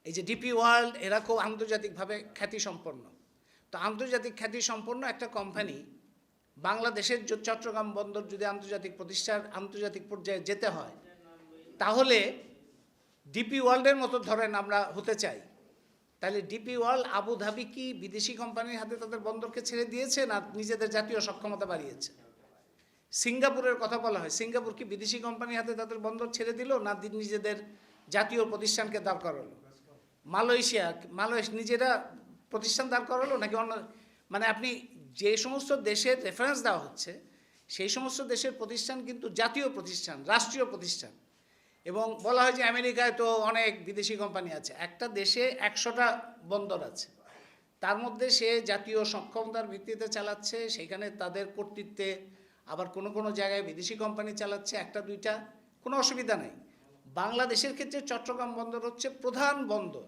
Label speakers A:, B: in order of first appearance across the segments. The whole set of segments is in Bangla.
A: এই যে ডিপি ওয়ার্ল্ড এরা খুব আন্তর্জাতিকভাবে খ্যাতিসম্পন্ন। তো আন্তর্জাতিক খ্যাতিসম্পন্ন একটা কোম্পানি বাংলাদেশের চট্টগ্রাম বন্দর যদি আন্তর্জাতিক পর্যায়ে যেতে হয়, তাহলে ডিপি ওয়ার্ল্ডের মতো ধরেন আমরা হতে চাই, তাহলে ডিপি ওয়ার্ল্ড আবুধাবি কি বিদেশি কোম্পানির হাতে তাদের বন্দরকে ছেড়ে দিয়েছে না নিজেদের জাতীয় সক্ষমতা বাড়িয়েছে? সিঙ্গাপুরের কথা বলা হয়, সিঙ্গাপুর কি বিদেশি কোম্পানির হাতে তাদের বন্দর ছেড়ে দিল না নিজেদের জাতীয় প্রতিষ্ঠানকে দাঁড় করালো? মালয়েশিয়া নিজেরা প্রতিষ্ঠান দাঁড় করালো নাকি অন্য? মানে আপনি যে সমস্ত দেশের রেফারেন্স দেওয়া হচ্ছে সেই সমস্ত দেশের প্রতিষ্ঠান কিন্তু জাতীয় প্রতিষ্ঠান, রাষ্ট্রীয় প্রতিষ্ঠান। এবং বলা হয় যে আমেরিকায় তো অনেক বিদেশি কোম্পানি আছে। একটা দেশে 100টা বন্দর আছে, তার মধ্যে সে জাতীয় সক্ষমতার ভিত্তিতে চালাচ্ছে, সেখানে তাদের কর্তৃত্বে আবার কোনো কোনো জায়গায় বিদেশি কোম্পানি চালাচ্ছে, একটা দুইটা, কোনো অসুবিধা নেই। বাংলাদেশের ক্ষেত্রে চট্টগ্রাম বন্দর হচ্ছে প্রধান বন্দর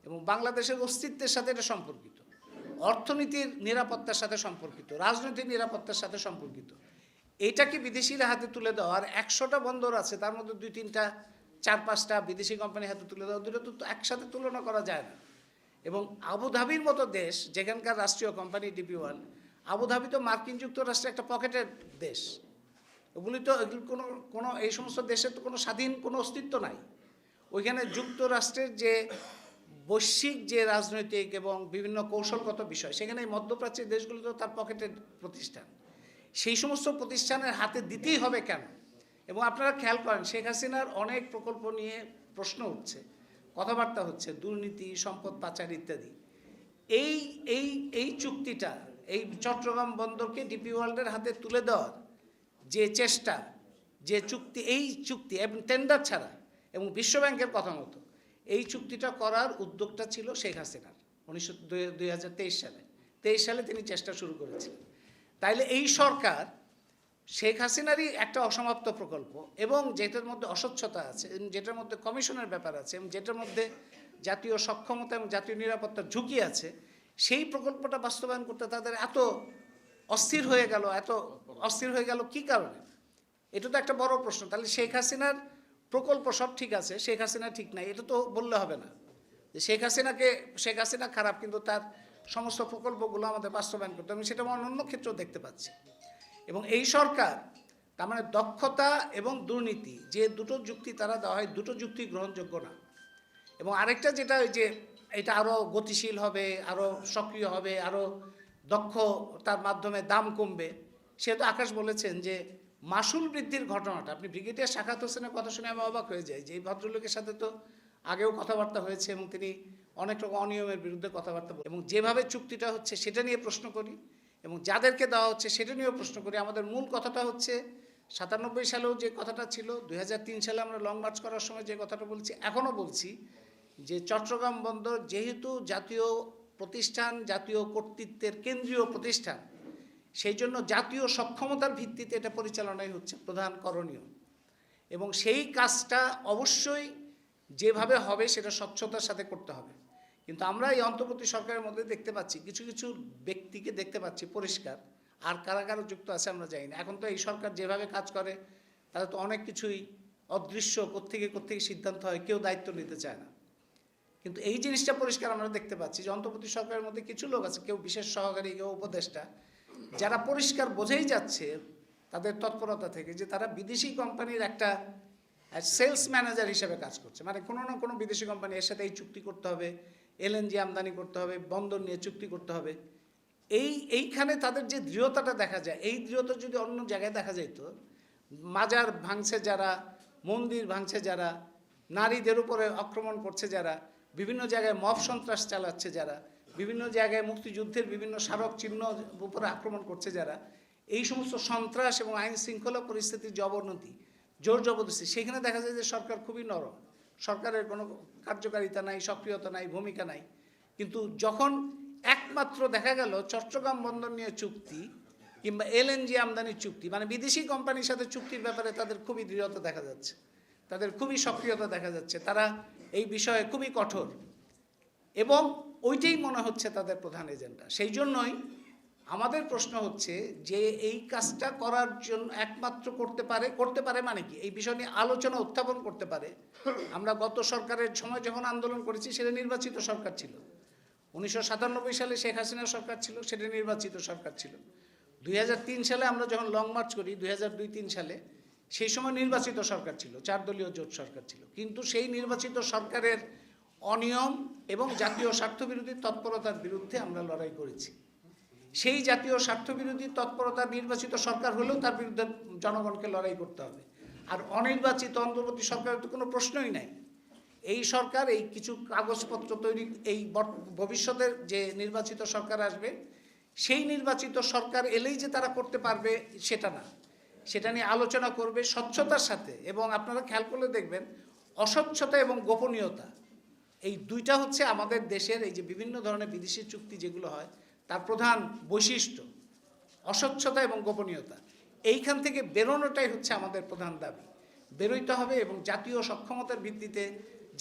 A: এবং বাংলাদেশের অস্তিত্বের সাথে এটা সম্পর্কিত, অর্থনীতির নিরাপত্তার সাথে সম্পর্কিত, রাজনৈতিক নিরাপত্তার সাথে সম্পর্কিত। এইটাকে বিদেশিরা হাতে তুলে দেওয়া, আর 100টা বন্দর আছে তার মধ্যে 2-3টা 4-5টা বিদেশি কোম্পানির হাতে তুলে দেওয়া, দুটো তো একসাথে তুলনা করা যায় না। এবং আবুধাবির মতো দেশ যেখানকার রাষ্ট্রীয় কোম্পানি ডিপি ওয়ার্ল্ড, আবুধাবি তো মার্কিন যুক্তরাষ্ট্রের একটা পকেটের দেশ। এগুলি কোনো এই সমস্ত দেশের তো কোনো স্বাধীন কোনো অস্তিত্ব নাই। ওইখানে যুক্তরাষ্ট্রের যে বৈশ্বিক যে রাজনৈতিক এবং বিভিন্ন কৌশলগত বিষয়, সেখানে এই মধ্যপ্রাচ্যের দেশগুলো তো তার পকেটের প্রতিষ্ঠান। সেই সমস্ত প্রতিষ্ঠানের হাতে দিতেই হবে কেন? এবং আপনারা খেয়াল করেন শেখ হাসিনার অনেক প্রকল্প নিয়ে প্রশ্ন উঠছে, কথাবার্তা হচ্ছে, দুর্নীতি, সম্পদ পাচার ইত্যাদি। এই এই এই চুক্তিটা, এই চট্টগ্রাম বন্দরকে ডিপি ওয়ার্ল্ডের হাতে তুলে দেওয়ার যে চেষ্টা, যে চুক্তি, এই চুক্তি এবং টেন্ডার ছাড়া এবং বিশ্বব্যাংকের কথা মতো এই চুক্তিটা করার উদ্যোগটা ছিল শেখ হাসিনার 2023 সালে। 23 সালে তিনি চেষ্টা শুরু করেছিলেন। তাইলে এই সরকার শেখ হাসিনারই একটা অসমাপ্ত প্রকল্প এবং যেটার মধ্যে অস্বচ্ছতা আছে, যেটার মধ্যে কমিশনের ব্যাপার আছে এবং যেটার মধ্যে জাতীয় সক্ষমতা এবং জাতীয় নিরাপত্তার ঝুঁকি আছে, সেই প্রকল্পটা বাস্তবায়ন করতে তাদের এত অস্থির হয়ে গেল কি কারণে? এটা তো একটা বড় প্রশ্ন। তাহলে শেখ হাসিনার প্রকল্প সব ঠিক আছে, শেখ হাসিনা ঠিক নাই, এটা তো বললে হবে না যে শেখ হাসিনা খারাপ, কিন্তু তার সমস্ত প্রকল্পগুলো আমাদের বাস্তবায়ন করতে হবে। সেটা আমরা অন্য ক্ষেত্রেও দেখতে পাচ্ছি। এবং এই সরকার তার মানে দক্ষতা এবং দুর্নীতি, যে দুটো যুক্তি তারা দেওয়া হয়, দুটো যুক্তি গ্রহণযোগ্য না। এবং আরেকটা যেটা, ওই যে এটা আরও গতিশীল হবে, আরও সক্রিয় হবে, আরও দক্ষ, তার মাধ্যমে দাম কমবে। সে তো আকাশ বলেছেন যে মাসুল বৃদ্ধির ঘটনাটা, আপনি ব্রিগেডিয়ার সাখাত হোসেনের কথা শুনে আমি অবাক হয়ে যাই যে এই ভদ্রলোকের সাথে তো আগেও কথাবার্তা হয়েছে এবং তিনি অনেক রকম অনিয়মের বিরুদ্ধে কথাবার্তা বলেন। এবং যেভাবে চুক্তিটা হচ্ছে সেটা নিয়ে প্রশ্ন করি এবং যাদেরকে দেওয়া হচ্ছে সেটা নিয়েও প্রশ্ন করি। আমাদের মূল কথাটা হচ্ছে 97 সালেও যে কথাটা ছিল, 2003 সালে আমরা লং মার্চ করার সময় যে কথাটা বলছি, এখনও বলছি যে চট্টগ্রাম বন্দর যেহেতু জাতীয় প্রতিষ্ঠান, জাতীয় কর্তৃত্বের কেন্দ্রীয় প্রতিষ্ঠান, সেই জন্য জাতীয় সক্ষমতার ভিত্তিতে এটা পরিচালনাই হচ্ছে প্রধান করণীয়। এবং সেই কাজটা অবশ্যই যেভাবে হবে সেটা স্বচ্ছতার সাথে করতে হবে। কিন্তু আমরা এই অন্তর্বর্তী সরকারের মধ্যে দেখতে পাচ্ছি, কিছু কিছু ব্যক্তিকে দেখতে পাচ্ছি পরিষ্কার, আর কারা কারা যুক্ত আছে আমরা জানি না। এখন তো এই সরকার যেভাবে কাজ করে তারা তো অনেক কিছুই অদৃশ্য, কোত্থেকে সিদ্ধান্ত হয়, কেউ দায়িত্ব নিতে চায় না। কিন্তু এই জিনিসটা পরিষ্কার আমরা দেখতে পাচ্ছি যে অন্তর্বর্তী সরকারের মধ্যে কিছু লোক আছে, কেউ বিশেষ সহকারী, কেউ উপদেষ্টা, যারা পরিষ্কার বোঝাই যাচ্ছে তাদের তৎপরতা থেকে যে তারা বিদেশি কোম্পানির একটা সেলস ম্যানেজার হিসেবে কাজ করছে। মানে কোনো না কোনো বিদেশি কোম্পানি এর সাথে এই চুক্তি করতে হবে, এলএনজি আমদানি করতে হবে, বন্দর নিয়ে চুক্তি করতে হবে। এইখানে তাদের যে দৃঢ়তাটা দেখা যায়, এই দৃঢ়তা যদি অন্য জায়গায় দেখা যেত, মাজার ভাঙছে যারা, মন্দির ভাঙছে যারা, নারীদের উপরে আক্রমণ করছে যারা, বিভিন্ন জায়গায় মব সন্ত্রাস চালাচ্ছে যারা, বিভিন্ন জায়গায় মুক্তিযুদ্ধের বিভিন্ন স্মারক চিহ্ন উপরে আক্রমণ করছে যারা, এই সমস্ত সন্ত্রাস এবং আইন শৃঙ্খলা পরিস্থিতির যে অবনতি, জোর জবরদস্তি, সেখানে দেখা যায় যে সরকার খুবই নরম, সরকারের কোনো কার্যকারিতা নাই, সক্রিয়তা নাই, ভূমিকা নাই। কিন্তু যখন একমাত্র দেখা গেল চট্টগ্রাম বন্দর নিয়ে চুক্তি কিংবা এলএনজি আমদানির চুক্তি, মানে বিদেশি কোম্পানির সাথে চুক্তির ব্যাপারে তাদের খুবই দৃঢ়তা দেখা যাচ্ছে, তাদের খুবই সক্রিয়তা দেখা যাচ্ছে, তারা এই বিষয়ে খুবই কঠোর এবং ওইটাই মনে হচ্ছে তাদের প্রধান এজেন্ডা। সেই জন্যই আমাদের প্রশ্ন হচ্ছে যে এই কাজটা করার জন্য একমাত্র করতে পারে মানে কি, এই বিষয় নিয়ে আলোচনা উত্থাপন করতে পারে। আমরা গত সরকারের সময় যখন আন্দোলন করেছি সেটা নির্বাচিত সরকার ছিল। 1997 সালে শেখ হাসিনা সরকার ছিল, সেটা নির্বাচিত সরকার ছিল। 2003 সালে আমরা যখন লং মার্চ করি 2002-03 সালে, সেই সময় নির্বাচিত সরকার ছিল, 4 দলীয় জোট সরকার ছিল। কিন্তু সেই নির্বাচিত সরকারের অনিয়ম এবং জাতীয় স্বার্থবিরোধী তৎপরতার বিরুদ্ধে আমরা লড়াই করেছি। সেই জাতীয় স্বার্থবিরোধী তৎপরতা নির্বাচিত সরকার হলেও তার বিরুদ্ধে জনগণকে লড়াই করতে হবে। আর অনির্বাচিত অন্তর্বর্তী সরকারের তো কোনো প্রশ্নই নাই। এই সরকার এই কিছু কাগজপত্র তৈরি, এই ভবিষ্যতের যে নির্বাচিত সরকার আসবে সেই নির্বাচিত সরকার এলেই যে তারা করতে পারবে সেটা না, সেটা নিয়ে আলোচনা করবে স্বচ্ছতার সাথে। এবং আপনারা খেয়াল করলে দেখবেন অস্বচ্ছতা এবং গোপনীয়তা, এই দুইটা হচ্ছে আমাদের দেশের এই যে বিভিন্ন ধরনের বিদেশি চুক্তি যেগুলো হয় তার প্রধান বৈশিষ্ট্য, অস্বচ্ছতা এবং গোপনীয়তা। এইখান থেকে বেরোনোটাই হচ্ছে আমাদের প্রধান দাবি। বেরোইতে হবে এবং জাতীয় সক্ষমতার ভিত্তিতে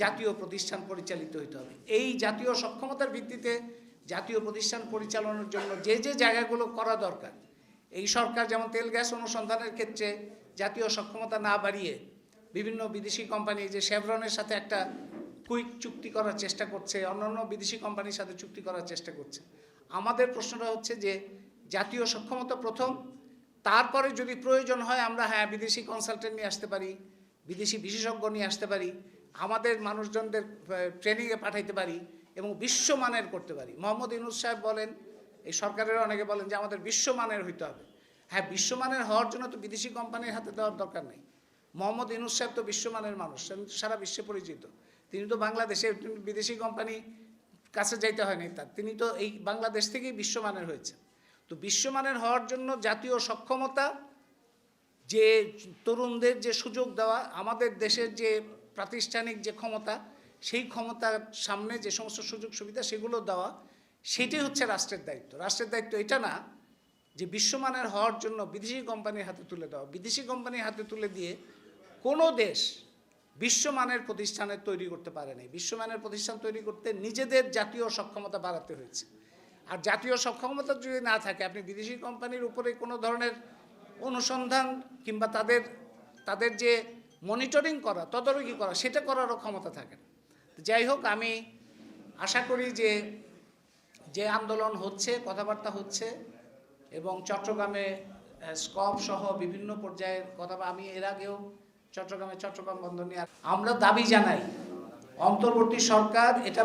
A: জাতীয় প্রতিষ্ঠান পরিচালিত হইতে হবে। এই জাতীয় সক্ষমতার ভিত্তিতে জাতীয় প্রতিষ্ঠান পরিচালনার জন্য যে যে জায়গাগুলো করা দরকার, এই সরকার যেমন তেল গ্যাস অনুসন্ধানের ক্ষেত্রে জাতীয় সক্ষমতা না বাড়িয়ে বিভিন্ন বিদেশি কোম্পানি, যে শেভরনের সাথে একটা কুইক চুক্তি করার চেষ্টা করছে, অন্যান্য বিদেশি কোম্পানির সাথে চুক্তি করার চেষ্টা করছে। আমাদের প্রশ্নটা হচ্ছে যে জাতীয় সক্ষমতা প্রথম, তারপরে যদি প্রয়োজন হয় আমরা বিদেশি কনসালটেন্ট নিয়ে আসতে পারি, বিদেশি বিশেষজ্ঞ নিয়ে আসতে পারি, আমাদের মানুষজনদের ট্রেনিংয়ে পাঠাইতে পারি এবং বিশ্বমানের করতে পারি। মোহাম্মদ ইউনূস সাহেব বলেন, এই সরকারের অনেকে বলেন যে আমাদের বিশ্বমানের হইতে হবে। বিশ্বমানের হওয়ার জন্য তো বিদেশি কোম্পানির হাতে দেওয়ার দরকার নেই। মোহাম্মদ ইউনূস সাহেব তো বিশ্বমানের মানুষ, সারা বিশ্বে পরিচিত। তিনি তো বাংলাদেশে বিদেশি কোম্পানি কাছে যাইতে হয়নি তার, তিনি তো এই বাংলাদেশ থেকেই বিশ্বমানের হয়েছে। তো বিশ্বমানের হওয়ার জন্য জাতীয় সক্ষমতা, যে তরুণদের যে সুযোগ দেওয়া, আমাদের দেশের যে প্রাতিষ্ঠানিক যে ক্ষমতা, সেই ক্ষমতার সামনে যে সমস্ত সুযোগ সুবিধা সেগুলো দেওয়া, সেটাই হচ্ছে রাষ্ট্রের দায়িত্ব। রাষ্ট্রের দায়িত্ব এটা না যে বিশ্বমানের হওয়ার জন্য বিদেশি কোম্পানির হাতে তুলে দেওয়া। বিদেশি কোম্পানির হাতে তুলে দিয়ে কোনো দেশ বিশ্বমানের প্রতিষ্ঠানের তৈরি করতে পারে নাই। বিশ্বমানের প্রতিষ্ঠান তৈরি করতে নিজেদের জাতীয় সক্ষমতা বাড়াতে হয়েছে। আর জাতীয় সক্ষমতা যদি না থাকে, আপনি বিদেশি কোম্পানির উপরে কোনো ধরনের অনুসন্ধান কিংবা তাদের যে মনিটরিং করা, তদারকি করা, সেটা করারও ক্ষমতা থাকে না। যাই হোক, আমি আশা করি যে আন্দোলন হচ্ছে, কথাবার্তা হচ্ছে এবং চট্টগ্রামে স্কপ সহ বিভিন্ন পর্যায়ের কথা, আমি এর আগেও চট্টগ্রাম বন্দর নিয়ে আমরা দাবি জানাই অন্তর্বর্তী সরকার, এটা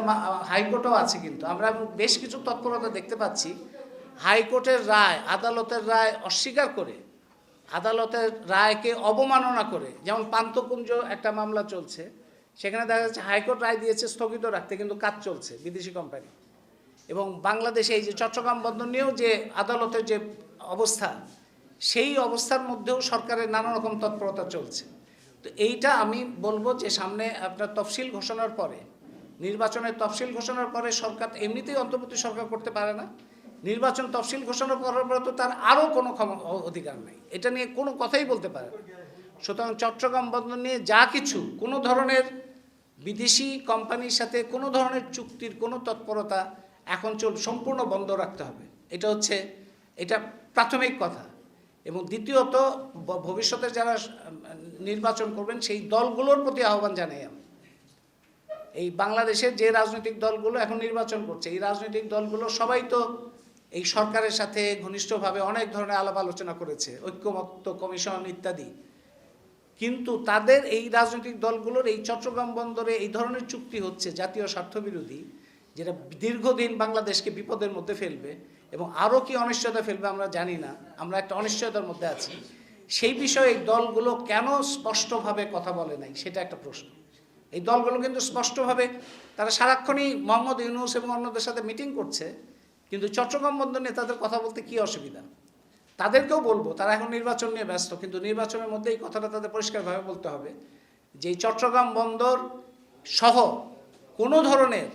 A: হাইকোর্টও আছে, কিন্তু আমরা বেশ কিছু তৎপরতা দেখতে পাচ্ছি। হাইকোর্টের রায়, আদালতের রায় অস্বীকার করে, আদালতের রায়কে অবমাননা করে, যেমন পান্তকুঞ্জ একটা মামলা চলছে, সেখানে দেখা যাচ্ছে হাইকোর্ট রায় দিয়েছে স্থগিত রাখতে, কিন্তু কাজ চলছে বিদেশি কোম্পানি। এবং বাংলাদেশে এই যে চট্টগ্রাম বন্দর নিয়েও যে আদালতের যে অবস্থা, সেই অবস্থার মধ্যেও সরকারের নানা রকম তৎপরতা চলছে। তো এইটা আমি বলবো যে সামনে আপনার তফসিল ঘোষণার পরে, নির্বাচনের তফসিল ঘোষণার পরে সরকার এমনিতেই অন্তর্বর্তী সরকার করতে পারে না, নির্বাচন তফসিল ঘোষণা করার পরে তো তার আরও কোনো অধিকার নেই, এটা নিয়ে কোনো কথাই বলতে পারে না। সুতরাং চট্টগ্রাম বন্দর নিয়ে যা কিছু, কোনো ধরনের বিদেশি কোম্পানির সাথে কোনো ধরনের চুক্তির কোনো তৎপরতা এখন সম্পূর্ণ বন্ধ রাখতে হবে। এটা প্রাথমিক কথা। এবং দ্বিতীয়ত, ভবিষ্যতে যারা নির্বাচন করবেন সেই দলগুলোর প্রতি আহ্বান জানাই আমি। এই বাংলাদেশের যে রাজনৈতিক দলগুলো এখন নির্বাচন করছে, এই রাজনৈতিক দলগুলো সবাই তো এই সরকারের সাথে ঘনিষ্ঠভাবে অনেক ধরনের আলাপ আলোচনা করেছে, ঐক্যমত্য কমিশন ইত্যাদি। কিন্তু তাদের এই রাজনৈতিক দলগুলোর এই চট্টগ্রাম বন্দরে এই ধরনের চুক্তি হচ্ছে জাতীয় স্বার্থবিরোধী, যেটা দীর্ঘদিন বাংলাদেশকে বিপদের মধ্যে ফেলবে এবং আরও কি অনিশ্চয়তা ফেলবে আমরা জানি না, আমরা একটা অনিশ্চয়তার মধ্যে আছি। সেই বিষয়ে এই দলগুলো কেন স্পষ্টভাবে কথা বলে নাই, সেটা একটা প্রশ্ন। এই দলগুলো কিন্তু স্পষ্টভাবে, তারা সারাক্ষণই মোহাম্মদ ইউনূস এবং অন্যদের সাথে মিটিং করছে, কিন্তু চট্টগ্রাম বন্দর নিয়ে তাদের কথা বলতে কী অসুবিধা? তাদেরকেও বলবো, তারা এখন নির্বাচন নিয়ে ব্যস্ত, কিন্তু নির্বাচনের মধ্যে এই কথাটা তাদের পরিষ্কারভাবে বলতে হবে যে চট্টগ্রাম বন্দর সহ কোনো ধরনের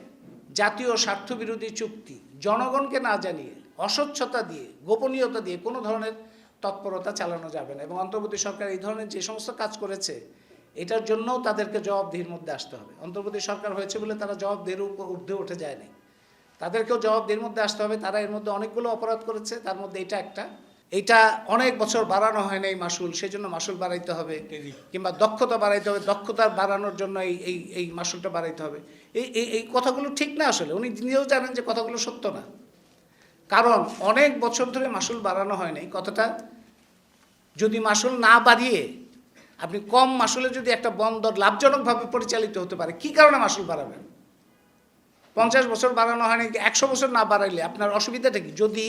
A: জাতীয় স্বার্থবিরোধী চুক্তি জনগণকে না জানিয়ে, অস্বচ্ছতা দিয়ে, গোপনীয়তা দিয়ে কোনো ধরনের তৎপরতা চালানো যাবে না। এবং অন্তর্বর্তী সরকার এই ধরনের যে সমস্ত কাজ করেছে, এটার জন্যও তাদেরকে জবাবদিহির মধ্যে আসতে হবে। অন্তর্বর্তী সরকার হয়েছে বলে তারা জবাবদিহির ঊর্ধ্বে উঠে যায়নি। তাদেরকেও জবাবদিহির মধ্যে আসতে হবে। তারা এর মধ্যে অনেকগুলো অপরাধ করেছে, তার মধ্যে এটা একটা। এইটা অনেক বছর বাড়ানো হয় না এই মাসুল, সেজন্য মাসুল বাড়াইতে হবে, কিংবা দক্ষতা বাড়াইতে হবে, দক্ষতা বাড়ানোর জন্য এই মাসুলটা বাড়াইতে হবে। এই কথাগুলো ঠিক না আসলে। উনি নিজেও জানেন যে কথাগুলো সত্য না, কারণ অনেক বছর ধরে মাসুল বাড়ানো হয় নাই। কথাটা যদি মাসুল না বাড়িয়ে আপনি কম মাসুলে যদি একটা বন্দর লাভজনকভাবে পরিচালিত হতে পারে, কি কারণে মাসুল বাড়াবেন? 50 বছর বাড়ানো হয়নি, 100 বছর না বাড়াইলে আপনার অসুবিধাটা কি? যদি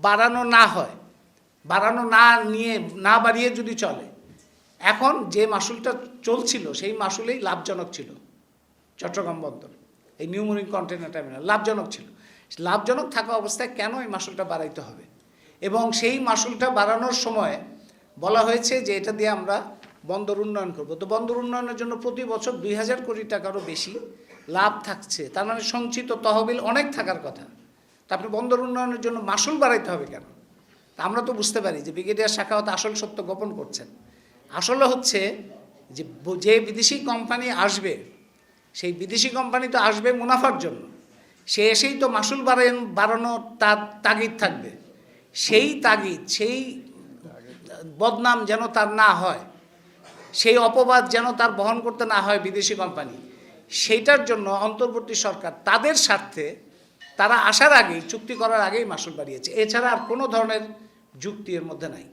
A: বাড়ানো না হয়, বাড়ানো না বাড়িয়ে যদি চলে, এখন যে মাসুলটা চলছিল সেই মাসুলেই লাভজনক ছিল চট্টগ্রাম বন্দর, এই নিউ মরিন কন্টেইনার টার্মিনাল লাভজনক ছিল। লাভজনক থাকা অবস্থায় কেন এই মাসুলটা বাড়াইতে হবে? এবং সেই মাসুলটা বাড়ানোর সময় বলা হয়েছে যে এটা দিয়ে আমরা বন্দর উন্নয়ন করব। তো বন্দর উন্নয়নের জন্য প্রতি বছর 2000 কোটি টাকারও বেশি লাভ থাকছে, তার মানে সঞ্চিত তহবিল অনেক থাকার কথা। তা আপনি বন্দর উন্নয়নের জন্য মাসুল বাড়াইতে হবে কেন? তা আমরা তো বুঝতে পারি যে ব্রিগেডিয়ার শাখাওয়াত আসল সত্য গোপন করছেন। আসলে হচ্ছে যে বিদেশি কোম্পানি আসবে, সেই বিদেশি কোম্পানি তো আসবে মুনাফার জন্য, সে এসেই তো মাসুল বাড়ানোর তার তাগিদ থাকবে। সেই তাগিদ, সেই বদনাম যেন তার না হয়, সেই অপবাদ যেন তার বহন করতে না হয় বিদেশি কোম্পানি, সেইটার জন্য অন্তর্বর্তী সরকার তাদের স্বার্থে তারা আসার আগেই, চুক্তি করার আগেই মাসুল বাড়িয়েছে। এছাড়া আর কোনো ধরনের যুক্তি এর মধ্যে নাই।